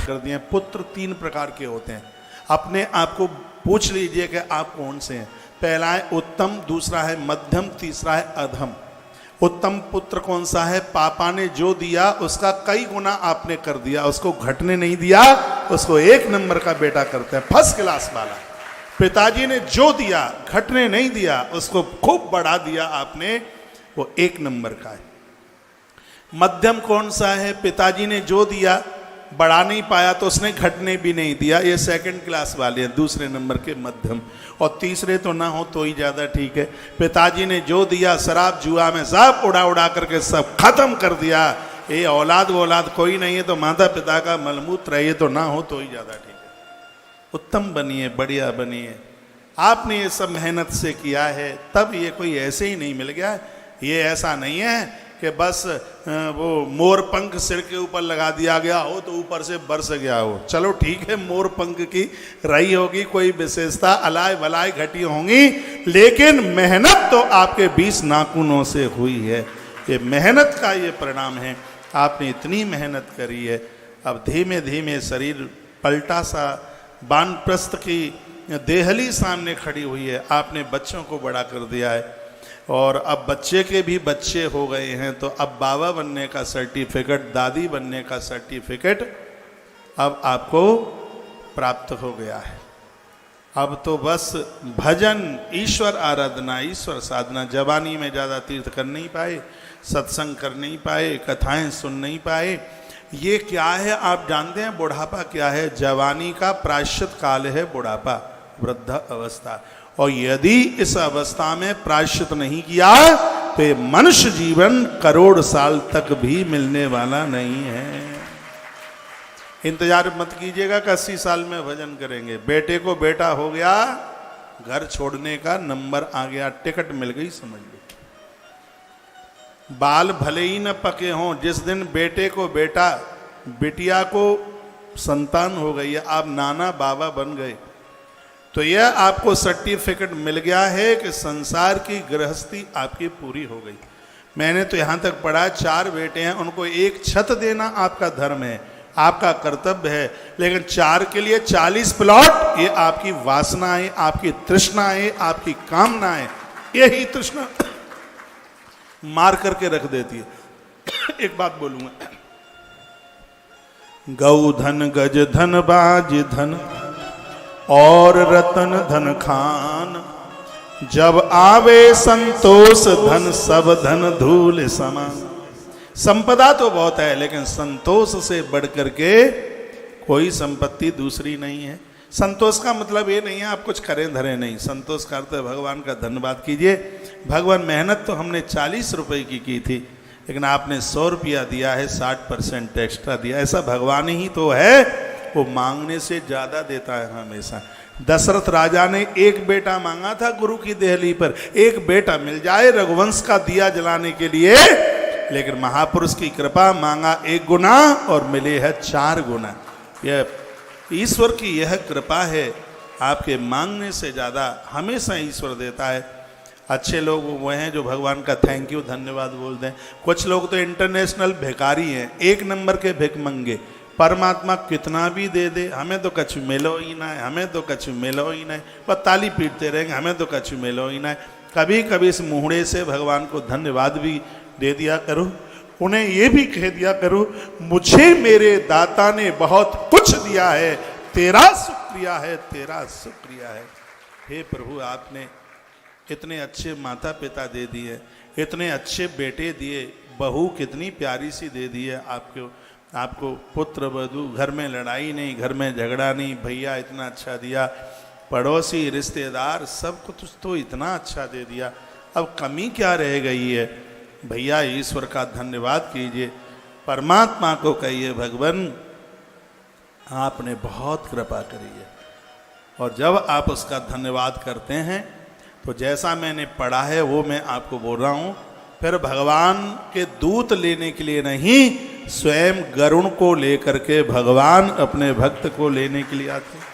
कर दिए। पुत्र 3 प्रकार के होते हैं। अपने आप को पूछ लीजिए कि आप कौन से हैं। पहला है उत्तम, दूसरा है मध्यम, तीसरा है अधम। उत्तम पुत्र कौन सा है? पापा ने जो दिया उसका कई गुना आपने कर दिया, उसको घटने नहीं दिया, उसको 1 नंबर का बेटा करते हैं, फर्स्ट क्लास वाला। पिताजी ने जो दिया घटने नहीं दिया, उसको खूब बढ़ा दिया आपने, वो 1 नंबर का है। मध्यम कौन सा है? पिताजी ने जो दिया बढ़ा नहीं पाया तो उसने घटने भी नहीं दिया, ये 2nd क्लास वाले हैं, दूसरे नंबर के मध्यम। और तीसरे तो ना हो तो ही ज़्यादा ठीक है। पिताजी ने जो दिया शराब जुआ में सब उड़ा उड़ा करके सब खत्म कर दिया, ये औलाद कोई नहीं है तो माता पिता का मलमूत्र है, ये तो ना हो तो ही ज़्यादा ठीक है। उत्तम बनिए, बढ़िया बनिए। आपने ये सब मेहनत से किया है, तब ये कोई ऐसे ही नहीं मिल गया। ये ऐसा नहीं है कि बस वो मोर पंख सिर के ऊपर लगा दिया गया हो तो ऊपर से बरस गया हो। चलो ठीक है, मोर पंख की रही होगी, कोई विशेषता अलाय वलाय घटी होंगी, लेकिन मेहनत तो आपके 20 नाखूनों से हुई है। ये मेहनत का ये परिणाम है। आपने इतनी मेहनत करी है, अब धीमे धीमे शरीर पलटा सा, वानप्रस्थ की देहली सामने खड़ी हुई है। आपने बच्चों को बड़ा कर दिया है और अब बच्चे के भी बच्चे हो गए हैं, तो अब बाबा बनने का सर्टिफिकेट, दादी बनने का सर्टिफिकेट अब आपको प्राप्त हो गया है। अब तो बस भजन, ईश्वर आराधना, ईश्वर साधना। जवानी में ज़्यादा तीर्थ कर नहीं पाए, सत्संग कर नहीं पाए, कथाएं सुन नहीं पाए। ये क्या है आप जानते हैं? बुढ़ापा क्या है? जवानी का प्रायश्चित काल है बुढ़ापा, वृद्ध अवस्था। और यदि इस अवस्था में प्रायश्चित नहीं किया तो ये मनुष्य जीवन करोड़ साल तक भी मिलने वाला नहीं है। इंतजार मत कीजिएगा कि 80 साल में भजन करेंगे। बेटे को बेटा हो गया, घर छोड़ने का नंबर आ गया, टिकट मिल गई, समझ लो। बाल भले ही न पके हों, जिस दिन बेटे को बेटा, बिटिया को संतान हो गई है, आप नाना बाबा बन गए, तो यह आपको सर्टिफिकेट मिल गया है कि संसार की गृहस्थी आपकी पूरी हो गई। मैंने तो यहाँ तक पढ़ा, 4 बेटे हैं, उनको 1 छत देना आपका धर्म है, आपका कर्तव्य है, लेकिन 4 के लिए 40 प्लॉट, ये आपकी वासना है, आपकी तृष्णा है, आपकी कामना है। यही तृष्णा मार करके रख देती है। एक बात बोलूंगा, गौ धन, गज धन, बाज धन और रतन धन खान, जब आवे संतोष धन सब धन धूल समान। संपदा तो बहुत है, लेकिन संतोष से बढ़ करके कोई संपत्ति दूसरी नहीं है। संतोष का मतलब ये नहीं है आप कुछ करें धरे नहीं। संतोष का अर्थ है भगवान का धन्यवाद कीजिए। भगवान, मेहनत तो हमने 40 रुपए की थी, लेकिन आपने 100 रुपया दिया है, 60% एक्स्ट्रा दिया। ऐसा भगवान ही तो है, वो मांगने से ज्यादा देता है हमेशा। दशरथ राजा ने 1 बेटा मांगा था गुरु की देहली पर, 1 बेटा मिल जाए रघुवंश का दिया जलाने के लिए, लेकिन महापुरुष की कृपा, मांगा 1 गुना और मिले है 4 गुना। यह ईश्वर की यह कृपा है, आपके मांगने से ज़्यादा हमेशा ईश्वर देता है। अच्छे लोग वो हैं जो भगवान का थैंक यू, धन्यवाद बोलते हैं। कुछ लोग तो इंटरनेशनल भिखारी हैं, 1 नंबर के भिख मंगे। परमात्मा कितना भी दे दे, हमें तो कछु मिलो ही ना है, हमें तो कछु मिलो ही ना है, पर ताली पीटते रहेंगे, हमें तो कछु मिलो ही ना है। कभी कभी इस मुहड़े से भगवान को धन्यवाद भी दे दिया करो, उन्हें ये भी कह दिया करो, मुझे मेरे दाता ने बहुत कुछ दिया है, तेरा शुक्रिया है, तेरा शुक्रिया है। हे प्रभु, आपने इतने अच्छे माता पिता दे दिए, इतने अच्छे बेटे दिए, बहू कितनी प्यारी सी दे दी है आपको पुत्र वधू, घर में लड़ाई नहीं, घर में झगड़ा नहीं, भैया इतना अच्छा दिया, पड़ोसी रिश्तेदार सब कुछ तो इतना अच्छा दे दिया, अब कमी क्या रह गई है? भैया ईश्वर का धन्यवाद कीजिए, परमात्मा को कहिए भगवान आपने बहुत कृपा करी है। और जब आप उसका धन्यवाद करते हैं तो जैसा मैंने पढ़ा है वो मैं आपको बोल रहा हूँ, फिर भगवान के दूत लेने के लिए नहीं, स्वयं गरुण को लेकर के भगवान अपने भक्त को लेने के लिए आते हैं।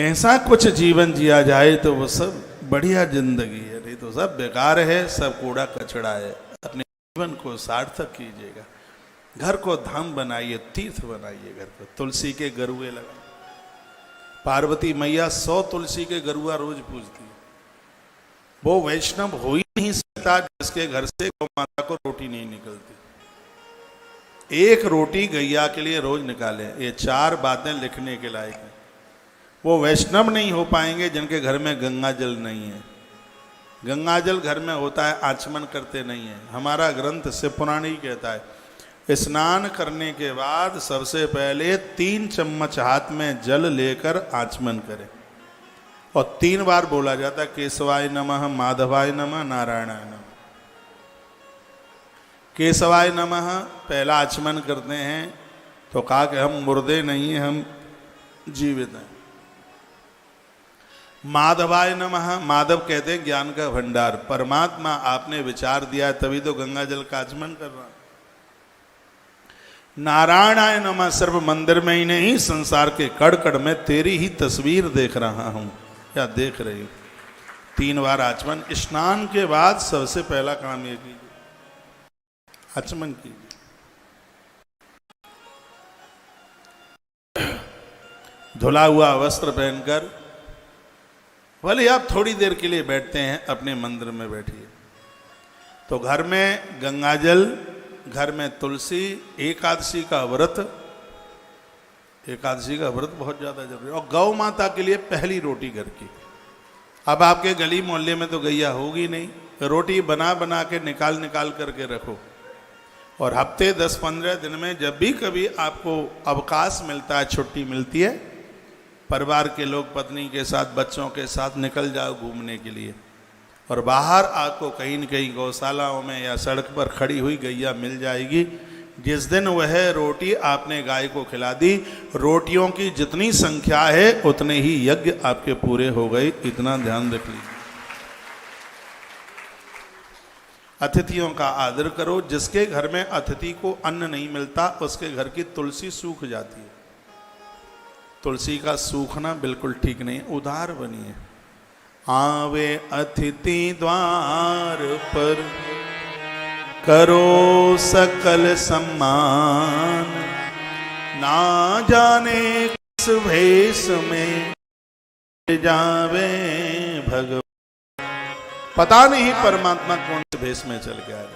ऐसा कुछ जीवन जिया जाए तो वो सब बढ़िया जिंदगी है, नहीं तो सब बेकार है, सब कूड़ा कचड़ा है। अपने जीवन को सार्थक कीजिएगा। घर को धाम बनाइए, तीर्थ बनाइए घर को। तुलसी के गरुए लगा, पार्वती मैया 100 तुलसी के गरुआ रोज पूजती है। वो वैष्णव हो ही नहीं सकता जिसके घर से गौ माता को रोटी नहीं निकलती। एक रोटी गैया के लिए रोज निकाले, ये 4 बातें लिखने के लायक हैं। वो वैष्णव नहीं हो पाएंगे जिनके घर में गंगा जल नहीं है। गंगा जल घर में होता है, आचमन करते नहीं है। हमारा ग्रंथ शिव पुराण ही कहता है स्नान करने के बाद सबसे पहले 3 चम्मच हाथ में जल लेकर आचमन करें, और 3 बार बोला जाता है केशवाय नमः, माधवाय नमः, नारायणाय नमः। केशवाय नमः पहला आचमन करते हैं तो कहा कि हम मुर्दे नहीं हैं, हम जीवित हैं। माधवाय नमः, माधव कहते हैं ज्ञान का भंडार, परमात्मा आपने विचार दिया है तभी तो गंगा जल का आचमन कर रहा। नारायणाय नमः, सर्व मंदिर में ही नहीं संसार के कड़ कड़ में तेरी ही तस्वीर देख रहा हूं या देख रही हूं। 3 बार आचमन। स्नान के बाद सबसे पहला काम ये कीजिए, आचमन कीजिए। धुला हुआ वस्त्र पहनकर भले आप थोड़ी देर के लिए बैठते हैं, अपने मंदिर में बैठिए। तो घर में गंगाजल, घर में तुलसी, एकादशी का व्रत, एकादशी का व्रत बहुत ज्यादा जरूरी है। और गौ माता के लिए पहली रोटी घर की। अब आपके गली मोहल्ले में तो गैया होगी नहीं, रोटी बना बना के निकाल निकाल करके रखो, और हफ्ते 10-15 दिन में जब भी कभी आपको अवकाश मिलता है, छुट्टी मिलती है, परिवार के लोग पत्नी के साथ, बच्चों के साथ निकल जाओ घूमने के लिए। और बाहर आपको कहीं न कहीं गौशालाओं में या सड़क पर खड़ी हुई गैया मिल जाएगी। जिस दिन वह रोटी आपने गाय को खिला दी, रोटियों की जितनी संख्या है उतने ही यज्ञ आपके पूरे हो गए, इतना ध्यान रख लीजिए। अतिथियों का आदर करो। जिसके घर में अतिथि को अन्न नहीं मिलता उसके घर की तुलसी सूख जाती है। तुलसी का सूखना बिल्कुल ठीक नहीं, उदार बनिए। आवे अतिथि द्वार पर करो सकल सम्मान, ना जाने किस भेष में जावे भगवान। पता नहीं परमात्मा कौन से भेष में चल गया है।